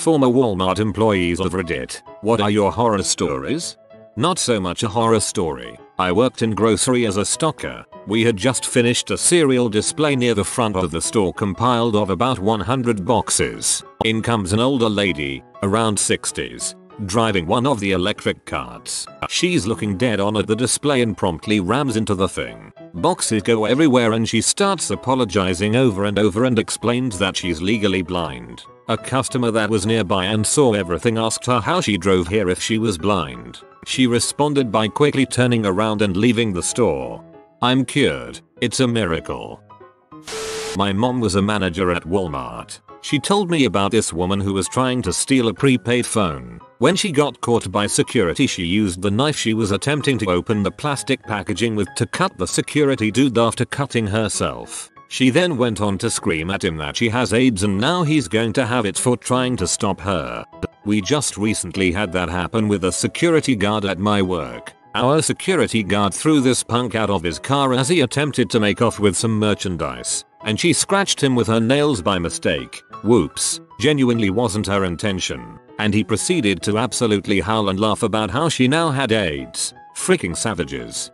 Former Walmart employees of Reddit, what are your horror stories? Not so much a horror story. I worked in grocery as a stocker. We had just finished a cereal display near the front of the store compiled of about 100 boxes. In comes an older lady, around 60s, driving one of the electric carts. She's looking dead on at the display and promptly rams into the thing. Boxes go everywhere and she starts apologizing over and over and explains that she's legally blind. A customer that was nearby and saw everything asked her how she drove here if she was blind. She responded by quickly turning around and leaving the store. I'm cured. It's a miracle. My mom was a manager at Walmart. She told me about this woman who was trying to steal a prepaid phone. When she got caught by security, she used the knife she was attempting to open the plastic packaging with to cut the security dude after cutting herself. She then went on to scream at him that she has AIDS and now he's going to have it for trying to stop her. We just recently had that happen with a security guard at my work. Our security guard threw this punk out of his car as he attempted to make off with some merchandise, and she scratched him with her nails by mistake. Whoops, genuinely wasn't her intention. And he proceeded to absolutely howl and laugh about how she now had AIDS. Freaking savages.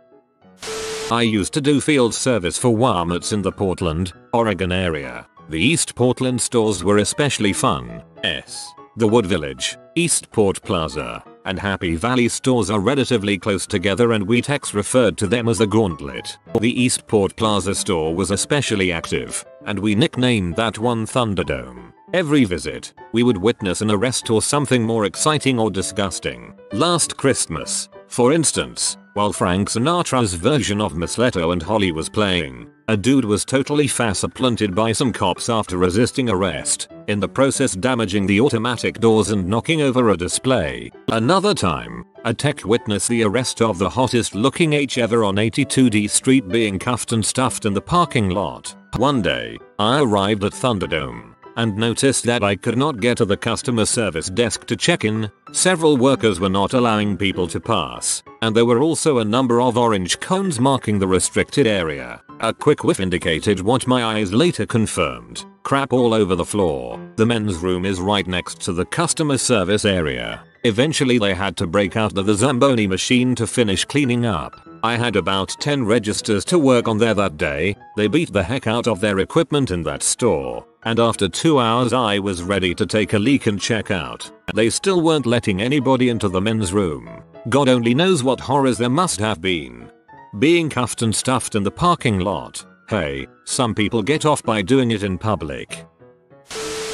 I used to do field service for Walmarts in the Portland, Oregon area. The East Portland stores were especially fun. The Wood Village, Eastport Plaza, and Happy Valley stores are relatively close together and we techs referred to them as the Gauntlet. The Eastport Plaza store was especially active, and we nicknamed that one Thunderdome. Every visit, we would witness an arrest or something more exciting or disgusting. Last Christmas, for instance, while Frank Sinatra's version of Miss Leto and Holly was playing, a dude was totally face-planted by some cops after resisting arrest, in the process damaging the automatic doors and knocking over a display. Another time, a tech witnessed the arrest of the hottest looking H ever on 82D Street being cuffed and stuffed in the parking lot. One day, I arrived at Thunderdome and noticed that I could not get to the customer service desk to check in. Several workers were not allowing people to pass, and there were also a number of orange cones marking the restricted area. A quick whiff indicated what my eyes later confirmed: crap all over the floor. The men's room is right next to the customer service area. Eventually they had to break out the Zamboni machine to finish cleaning up. I had about 10 registers to work on there that day. They beat the heck out of their equipment in that store, and after 2 hours I was ready to take a leak and check out. They still weren't letting anybody into the men's room. God only knows what horrors there must have been. Being cuffed and stuffed in the parking lot. Hey, some people get off by doing it in public.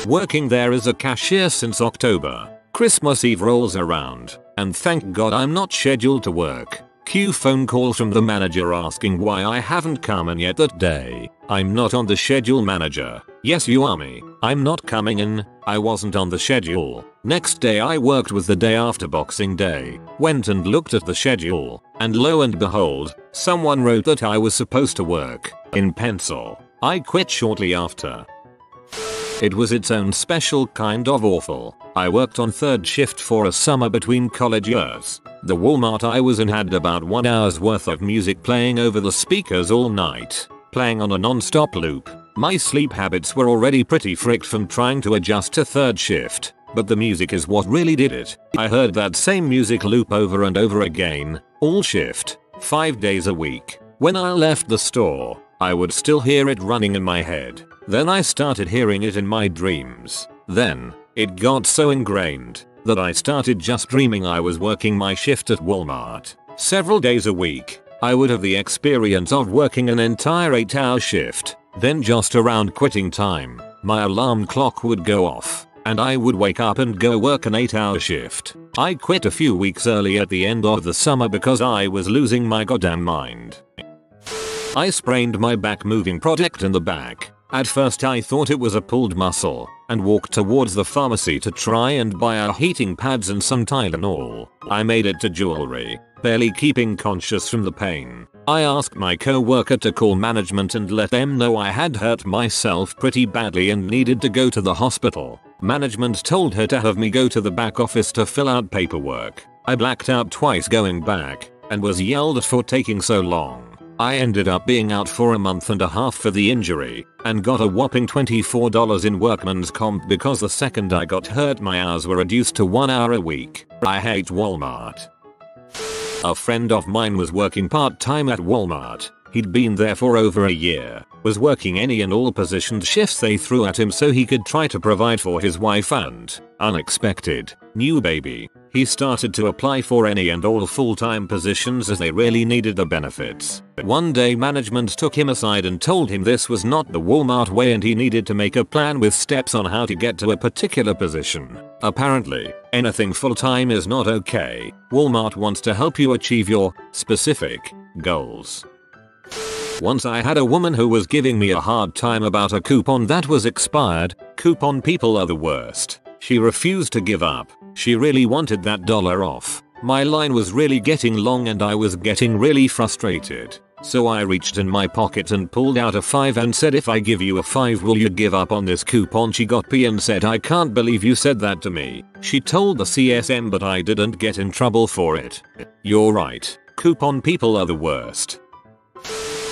Working there as a cashier since October. Christmas Eve rolls around, and thank God I'm not scheduled to work. Cue phone call from the manager asking why I haven't come in yet that day. I'm not on the schedule, manager. Yes, you are me. I'm not coming in. I wasn't on the schedule. Next day I worked was the day after Boxing Day. Went and looked at the schedule, and lo and behold, someone wrote that I was supposed to work, in pencil. I quit shortly after. It was its own special kind of awful. I worked on third shift for a summer between college years. The Walmart I was in had about 1 hour's worth of music playing over the speakers all night, playing on a non-stop loop. My sleep habits were already pretty fricked from trying to adjust to third shift, but the music is what really did it. I heard that same music loop over and over again, all shift, 5 days a week. When I left the store, I would still hear it running in my head. Then I started hearing it in my dreams. Then, it got so ingrained that I started just dreaming I was working my shift at Walmart. Several days a week, I would have the experience of working an entire 8-hour shift. Then just around quitting time, my alarm clock would go off, and I would wake up and go work an 8-hour shift. I quit a few weeks early at the end of the summer because I was losing my goddamn mind. I sprained my back moving product in the back. At first I thought it was a pulled muscle, and walked towards the pharmacy to try and buy our heating pads and some Tylenol. I made it to jewelry, barely keeping conscious from the pain. I asked my co-worker to call management and let them know I had hurt myself pretty badly and needed to go to the hospital. Management told her to have me go to the back office to fill out paperwork. I blacked out twice going back, and was yelled at for taking so long. I ended up being out for a month and a half for the injury and got a whopping $24 in workman's comp because the second I got hurt my hours were reduced to 1 hour a week. I hate Walmart. A friend of mine was working part-time at Walmart. He'd been there for over a year, was working any and all positioned shifts they threw at him so he could try to provide for his wife and, unexpected, new baby. He started to apply for any and all full-time positions as they really needed the benefits. One day management took him aside and told him this was not the Walmart way and he needed to make a plan with steps on how to get to a particular position. Apparently, anything full-time is not okay. Walmart wants to help you achieve your specific goals. Once I had a woman who was giving me a hard time about a coupon that was expired. Coupon people are the worst. She refused to give up. She really wanted that dollar off. My line was really getting long and I was getting really frustrated. So I reached in my pocket and pulled out a 5 and said, if I give you a 5 will you give up on this coupon? She got pissed and said, I can't believe you said that to me. She told the CSM but I didn't get in trouble for it. You're right. Coupon people are the worst.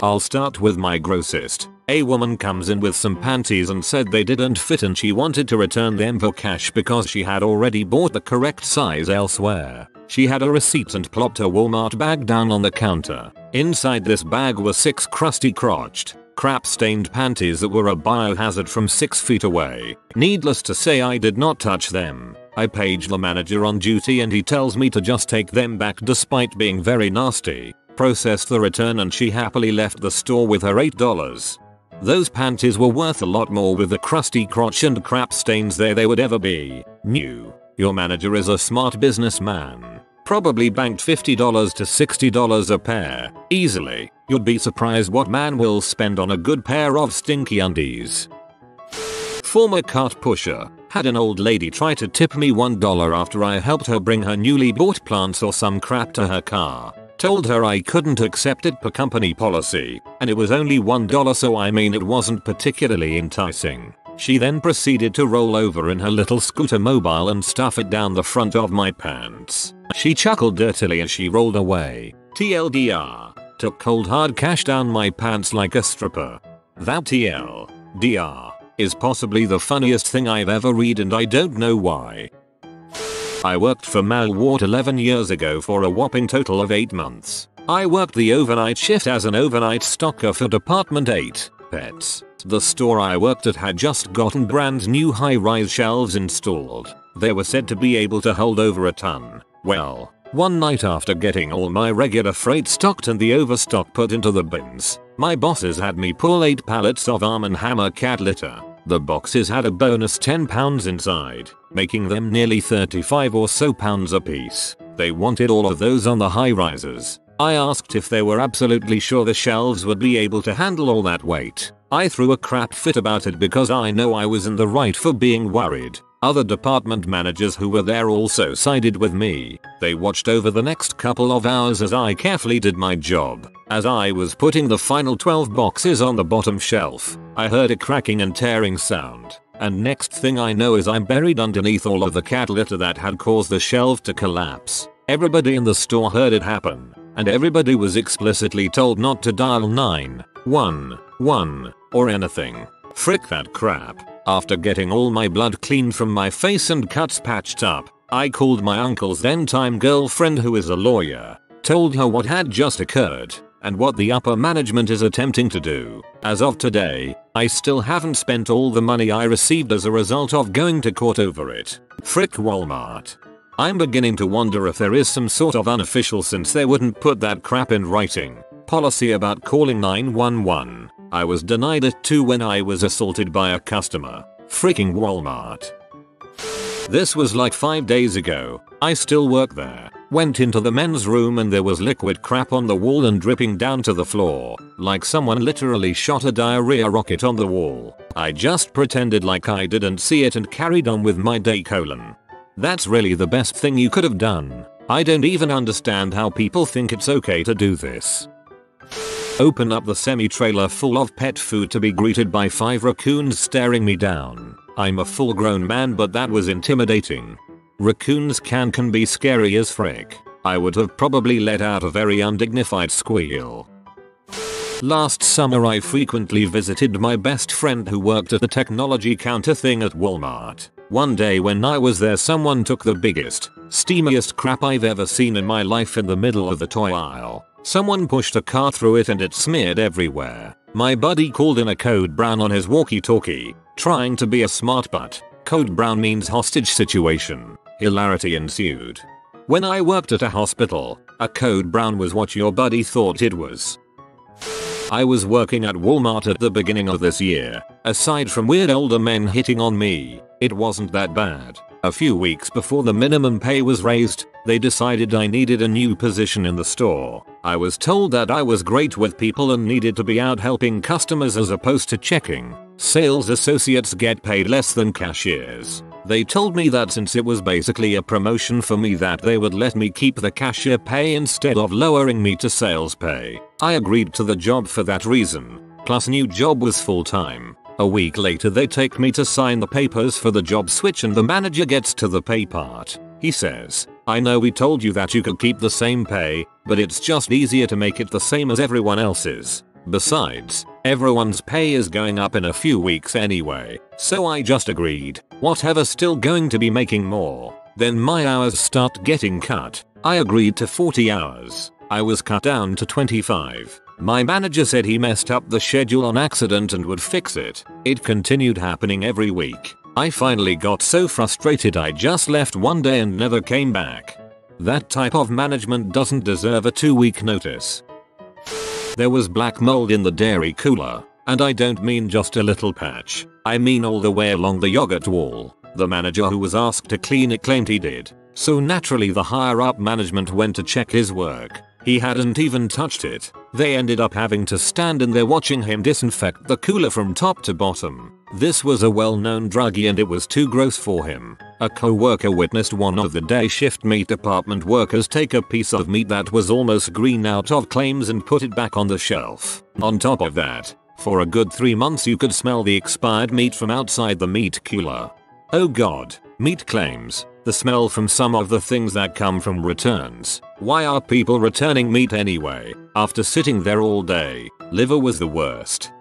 I'll start with my grossest. A woman comes in with some panties and said they didn't fit and she wanted to return them for cash because she had already bought the correct size elsewhere. She had a receipt and plopped a Walmart bag down on the counter. Inside this bag were 6 crusty-crotched, crap-stained panties that were a biohazard from 6 feet away. Needless to say I did not touch them. I paged the manager on duty and he tells me to just take them back despite being very nasty. Processed the return and she happily left the store with her $8. Those panties were worth a lot more with the crusty crotch and crap stains there they would ever be new. Your manager is a smart businessman. Probably banked $50 to $60 a pair. Easily. You'd be surprised what man will spend on a good pair of stinky undies. Former cart pusher. Had an old lady try to tip me $1 after I helped her bring her newly bought plants or some crap to her car. Told her I couldn't accept it per company policy, and it was only $1 so I mean it wasn't particularly enticing. She then proceeded to roll over in her little scooter mobile and stuff it down the front of my pants. She chuckled dirtily as she rolled away. TLDR. Took cold hard cash down my pants like a stripper. That TLDR is possibly the funniest thing I've ever read and I don't know why. I worked for Malwart 11 years ago for a whopping total of 8 months. I worked the overnight shift as an overnight stocker for Department 8, Pets. The store I worked at had just gotten brand new high-rise shelves installed. They were said to be able to hold over a ton. Well, one night after getting all my regular freight stocked and the overstock put into the bins, my bosses had me pull 8 pallets of Arm & Hammer cat litter. The boxes had a bonus 10 pounds inside, making them nearly 35 or so pounds apiece. They wanted all of those on the high rises. I asked if they were absolutely sure the shelves would be able to handle all that weight. I threw a crap fit about it because I know I was in the right for being worried. Other department managers who were there also sided with me. They watched over the next couple of hours as I carefully did my job. As I was putting the final 12 boxes on the bottom shelf, I heard a cracking and tearing sound. And next thing I know is I'm buried underneath all of the cat litter that had caused the shelf to collapse. Everybody in the store heard it happen, and everybody was explicitly told not to dial 911 or anything. Frick that crap. After getting all my blood cleaned from my face and cuts patched up, I called my uncle's then-time girlfriend who is a lawyer, told her what had just occurred, and what the upper management is attempting to do. As of today, I still haven't spent all the money I received as a result of going to court over it. Frick Walmart. I'm beginning to wonder if there is some sort of unofficial, since they wouldn't put that crap in writing, policy about calling 911. I was denied it too when I was assaulted by a customer. Freaking Walmart. This was like 5 days ago. I still work there. Went into the men's room and there was liquid crap on the wall and dripping down to the floor, like someone literally shot a diarrhea rocket on the wall. I just pretended like I didn't see it and carried on with my day. That's really the best thing you could have done. I don't even understand how people think it's okay to do this. Open up the semi-trailer full of pet food to be greeted by 5 raccoons staring me down. I'm a full-grown man, but that was intimidating. Raccoons can be scary as frick. I would have probably let out a very undignified squeal. Last summer I frequently visited my best friend who worked at the technology counter thing at Walmart. One day when I was there, someone took the biggest, steamiest crap I've ever seen in my life in the middle of the toy aisle. Someone pushed a car through it and it smeared everywhere. My buddy called in a code brown on his walkie-talkie, trying to be a smart butt. Code brown means hostage situation. Hilarity ensued. When I worked at a hospital, a code brown was what your buddy thought it was. I was working at Walmart at the beginning of this year. Aside from weird older men hitting on me, it wasn't that bad. A few weeks before the minimum pay was raised, they decided I needed a new position in the store. I was told that I was great with people and needed to be out helping customers as opposed to checking. Sales associates get paid less than cashiers. They told me that since it was basically a promotion for me that they would let me keep the cashier pay instead of lowering me to sales pay. I agreed to the job for that reason. Plus new job was full-time. A week later they take me to sign the papers for the job switch and the manager gets to the pay part. He says, "I know we told you that you could keep the same pay, but it's just easier to make it the same as everyone else's. Besides, everyone's pay is going up in a few weeks anyway, so I just agreed. Whatever's still going to be making more." Then my hours start getting cut. I agreed to 40 hours. I was cut down to 25. My manager said he messed up the schedule on accident and would fix it. It continued happening every week. I finally got so frustrated I just left one day and never came back. That type of management doesn't deserve a 2-week notice. There was black mold in the dairy cooler, and I don't mean just a little patch. I mean all the way along the yogurt wall. The manager who was asked to clean it claimed he did. So naturally the higher up management went to check his work. He hadn't even touched it. They ended up having to stand in there watching him disinfect the cooler from top to bottom. This was a well-known druggie and it was too gross for him. A co-worker witnessed one of the day shift meat department workers take a piece of meat that was almost green out of claims and put it back on the shelf. On top of that, for a good 3 months you could smell the expired meat from outside the meat cooler. Oh god, meat claims. The smell from some of the things that come from returns. Why are people returning meat anyway? After sitting there all day, liver was the worst.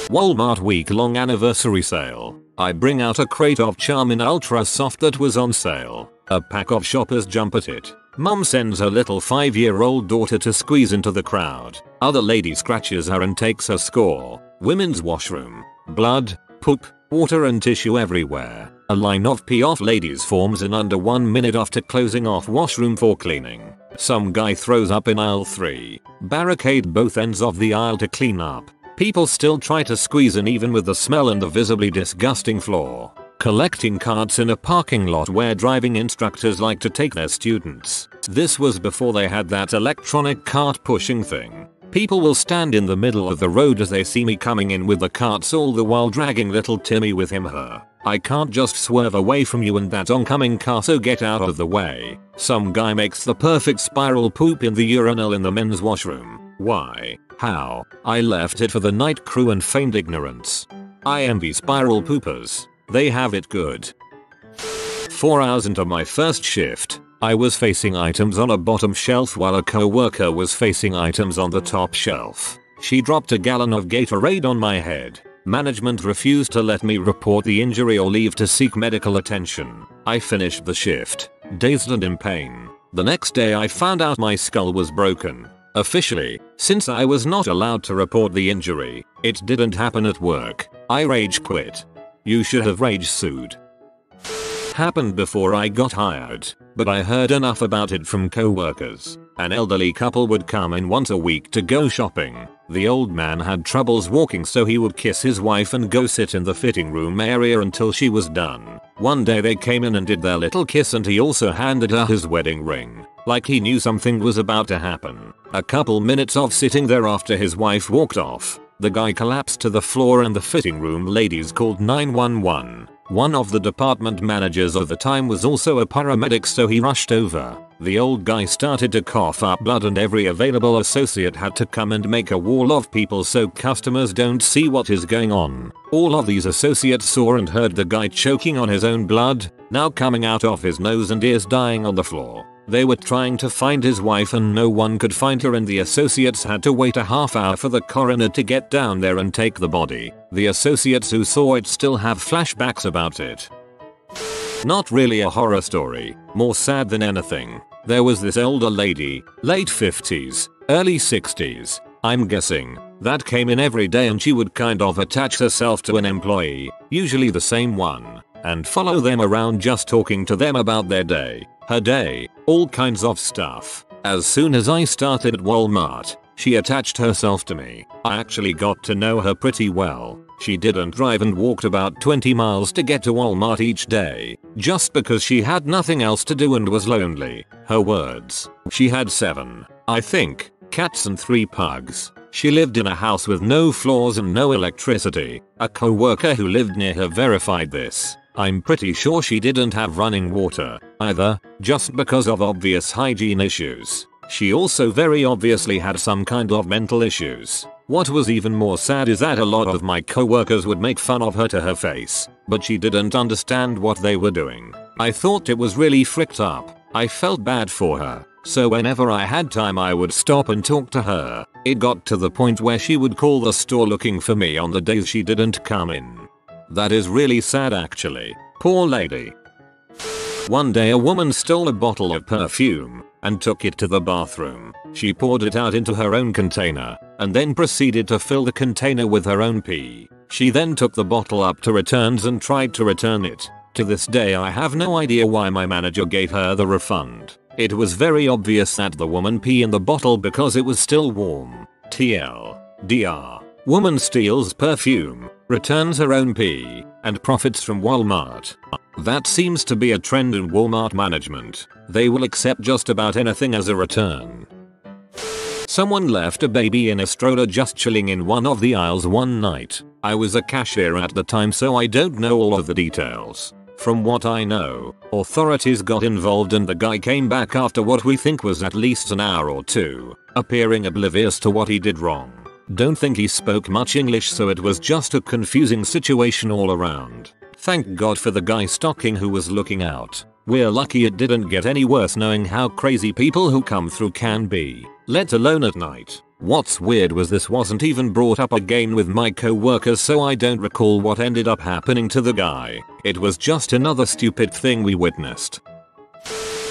Walmart week-long anniversary sale. I bring out a crate of Charmin Ultra Soft that was on sale. A pack of shoppers jump at it. Mom sends her little 5-year-old daughter to squeeze into the crowd. Other lady scratches her and takes her score. Women's washroom. Blood, poop, water and tissue everywhere. A line of pee-off ladies forms in under 1 minute after closing off washroom for cleaning. Some guy throws up in aisle 3. Barricade both ends of the aisle to clean up. People still try to squeeze in even with the smell and the visibly disgusting floor. Collecting carts in a parking lot where driving instructors like to take their students. This was before they had that electronic cart pushing thing. People will stand in the middle of the road as they see me coming in with the carts all the while dragging little Timmy with him/her. I can't just swerve away from you and that oncoming car, so get out of the way. Some guy makes the perfect spiral poop in the urinal in the men's washroom. Why? How? I left it for the night crew and feigned ignorance. I envy spiral poopers. They have it good. 4 hours into my first shift, I was facing items on a bottom shelf while a co-worker was facing items on the top shelf. She dropped a gallon of Gatorade on my head. Management refused to let me report the injury or leave to seek medical attention. I finished the shift, dazed and in pain. The next day I found out my skull was broken. Officially, since I was not allowed to report the injury, it didn't happen at work. I rage quit. You should have rage sued. Happened before I got hired, but I heard enough about it from co-workers. An elderly couple would come in once a week to go shopping. The old man had troubles walking, so he would kiss his wife and go sit in the fitting room area until she was done. One day they came in and did their little kiss and he also handed her his wedding ring, like he knew something was about to happen. A couple minutes of sitting there after his wife walked off, the guy collapsed to the floor and the fitting room ladies called 911. One of the department managers of the time was also a paramedic, so he rushed over. The old guy started to cough up blood and every available associate had to come and make a wall of people so customers don't see what is going on. All of these associates saw and heard the guy choking on his own blood, now coming out of his nose and ears, dying on the floor. They were trying to find his wife and no one could find her, and the associates had to wait a half hour for the coroner to get down there and take the body. The associates who saw it still have flashbacks about it. Not really a horror story, more sad than anything. There was this older lady, late 50s, early 60s, I'm guessing, that came in every day and she would kind of attach herself to an employee, usually the same one, and follow them around just talking to them about their day, her day, all kinds of stuff. As soon as I started at Walmart, she attached herself to me. I actually got to know her pretty well. She didn't drive and walked about 20 miles to get to Walmart each day, just because she had nothing else to do and was lonely. Her words. She had 7, I think, cats and 3 pugs. She lived in a house with no floors and no electricity. A co-worker who lived near her verified this. I'm pretty sure she didn't have running water either, just because of obvious hygiene issues. She also very obviously had some kind of mental issues. What was even more sad is that a lot of my coworkers would make fun of her to her face, but she didn't understand what they were doing. I thought it was really fricked up. I felt bad for her, so whenever I had time I would stop and talk to her. It got to the point where she would call the store looking for me on the days she didn't come in. That is really sad actually. Poor lady. One day a woman stole a bottle of perfume and took it to the bathroom. She poured it out into her own container and then proceeded to fill the container with her own pee. She then took the bottle up to returns and tried to return it. To this day I have no idea why my manager gave her the refund. It was very obvious that the woman pee in the bottle because it was still warm. TLDR. Woman steals perfume, returns her own pee, and profits from Walmart. That seems to be a trend in Walmart management. They will accept just about anything as a return. Someone left a baby in a stroller just chilling in one of the aisles one night. I was a cashier at the time, so I don't know all of the details. From what I know, authorities got involved and the guy came back after what we think was at least an hour or two, appearing oblivious to what he did wrong. Don't think he spoke much English, so it was just a confusing situation all around. Thank God for the guy stocking who was looking out. We're lucky it didn't get any worse, knowing how crazy people who come through can be, let alone at night. What's weird was this wasn't even brought up again with my co-workers, so I don't recall what ended up happening to the guy. It was just another stupid thing we witnessed.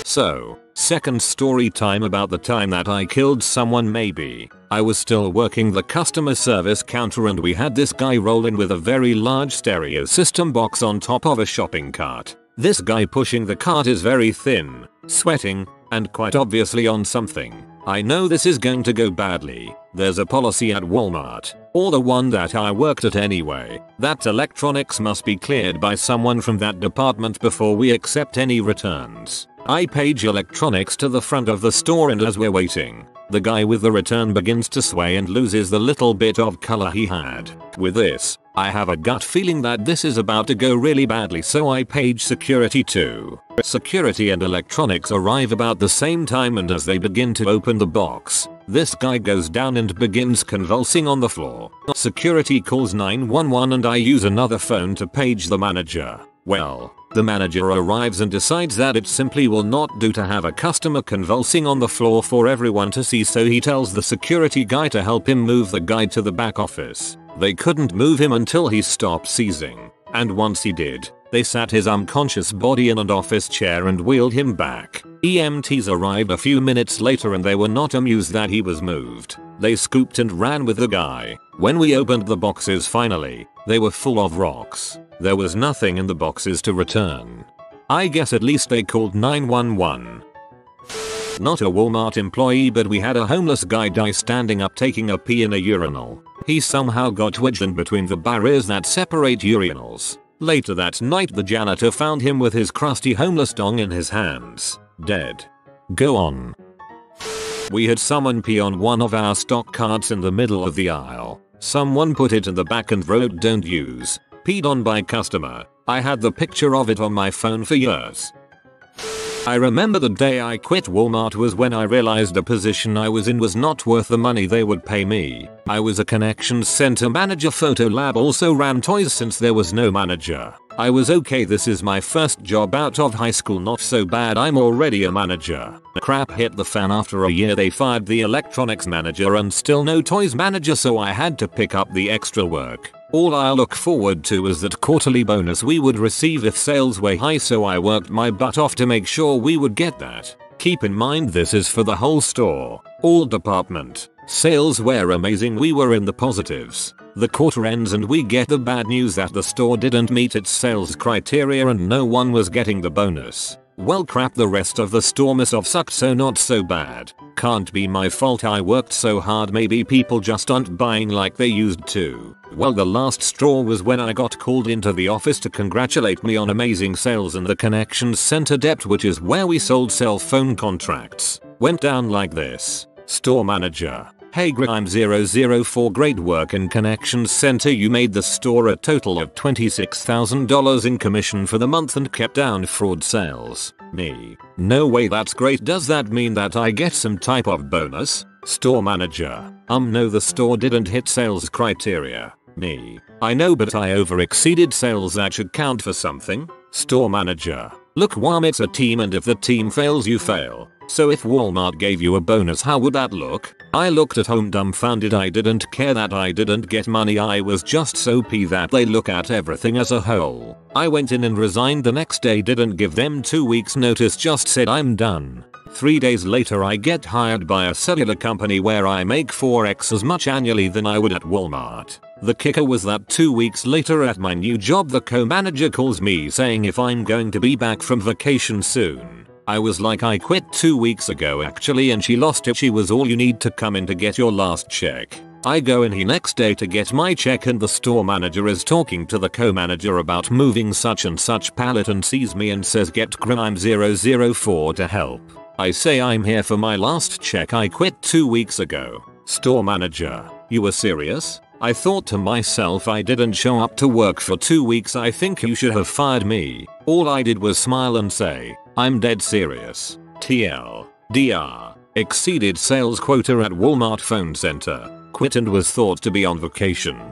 So, second story time about the time that I killed someone maybe. I was still working the customer service counter and we had this guy roll in with a very large stereo system box on top of a shopping cart. This guy pushing the cart is very thin, sweating, and quite obviously on something. I know this is going to go badly. There's a policy at Walmart, or the one that I worked at anyway, that electronics must be cleared by someone from that department before we accept any returns. I page electronics to the front of the store, and as we're waiting, the guy with the return begins to sway and loses the little bit of color he had. With this, I have a gut feeling that this is about to go really badly, so I page security too. Security and electronics arrive about the same time, and as they begin to open the box, this guy goes down and begins convulsing on the floor. Security calls 911 and I use another phone to page the manager. Well, the manager arrives and decides that it simply will not do to have a customer convulsing on the floor for everyone to see, so he tells the security guy to help him move the guy to the back office. They couldn't move him until he stopped seizing, and once he did, they sat his unconscious body in an office chair and wheeled him back. EMTs arrived a few minutes later and they were not amused that he was moved. They scooped and ran with the guy. When we opened the boxes finally, they were full of rocks. There was nothing in the boxes to return. I guess at least they called 911. Not a Walmart employee, but we had a homeless guy die standing up taking a pee in a urinal. He somehow got wedged in between the barriers that separate urinals. Later that night the janitor found him with his crusty homeless dong in his hands, dead. Go on. We had someone pee on one of our stock carts in the middle of the aisle. Someone put it in the back and wrote "Don't use. Peed on by customer." I had the picture of it on my phone for years. I remember the day I quit Walmart was when I realized the position I was in was not worth the money they would pay me. I was a connections center manager. Photo Lab also ran toys since there was no manager. I was okay, this is my first job out of high school, not so bad, I'm already a manager. Crap hit the fan after a year, they fired the electronics manager and still no toys manager, so I had to pick up the extra work. All I look forward to was that quarterly bonus we would receive if sales were high, so I worked my butt off to make sure we would get that. Keep in mind this is for the whole store, all department. Sales were amazing, we were in the positives. The quarter ends and we get the bad news that the store didn't meet its sales criteria and no one was getting the bonus. Well crap, the rest of the store must have sucked, so not so bad. Can't be my fault, I worked so hard, maybe people just aren't buying like they used to. Well, the last straw was when I got called into the office to congratulate me on amazing sales in the Connections Center depot, which is where we sold cell phone contracts. Went down like this. Store manager: hey Grime 004, great work in Connections Center, you made the store a total of $26,000 in commission for the month and kept down fraud sales. Me: no way, that's great, does that mean that I get some type of bonus? Store manager: no, the store didn't hit sales criteria. Me: I know, but I over exceeded sales, that should count for something. Store manager: look, it's a team and if the team fails you fail. So if Walmart gave you a bonus, how would that look? I looked at home dumbfounded, I didn't care that I didn't get money, I was just so peeved that they look at everything as a whole. I went in and resigned the next day, didn't give them 2 weeks notice, just said I'm done. 3 days later I get hired by a cellular company where I make 4x as much annually than I would at Walmart. The kicker was that 2 weeks later at my new job the co-manager calls me saying if I'm going to be back from vacation soon. I was like, I quit 2 weeks ago actually, and she lost it. She was, all you need to come in to get your last check. I go in the next day to get my check and the store manager is talking to the co-manager about moving such and such pallet and sees me and says, get Grime 004 to help. I say, I'm here for my last check, I quit 2 weeks ago. Store manager: you were serious? I thought to myself, I didn't show up to work for 2 weeks, I think you should have fired me. All I did was smile and say, I'm dead serious. TLDR: exceeded sales quota at Walmart phone center. Quit and was thought to be on vacation.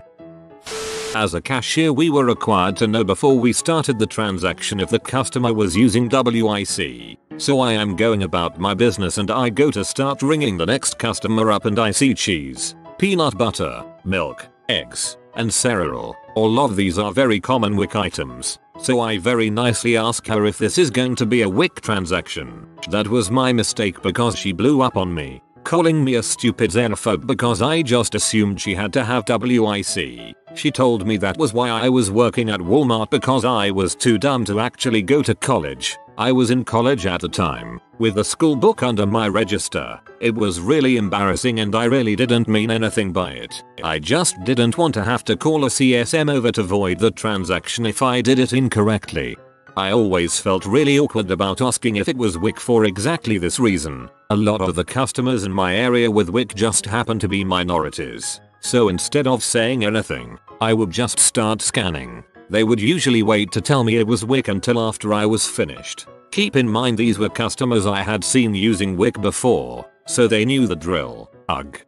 As a cashier we were required to know before we started the transaction if the customer was using WIC. So I am going about my business and I go to start ringing the next customer up and I see cheese, peanut butter, milk, eggs, and cereal. All of these are very common WIC items. So I very nicely ask her if this is going to be a WIC transaction. That was my mistake because she blew up on me, calling me a stupid xenophobe because I just assumed she had to have WIC. She told me that was why I was working at Walmart, because I was too dumb to actually go to college. I was in college at the time, with a school book under my register. It was really embarrassing and I really didn't mean anything by it. I just didn't want to have to call a CSM over to void the transaction if I did it incorrectly. I always felt really awkward about asking if it was WIC for exactly this reason. A lot of the customers in my area with WIC just happen to be minorities. So instead of saying anything, I would just start scanning. They would usually wait to tell me it was WIC until after I was finished. Keep in mind these were customers I had seen using WIC before, so they knew the drill. Ugh.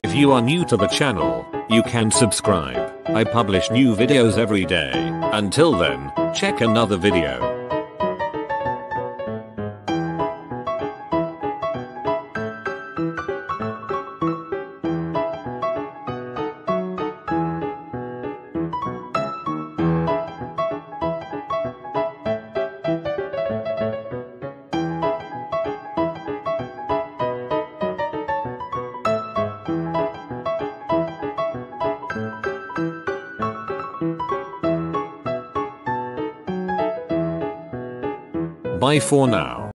If you are new to the channel, you can subscribe. I publish new videos every day. Until then, check another video. Bye for now.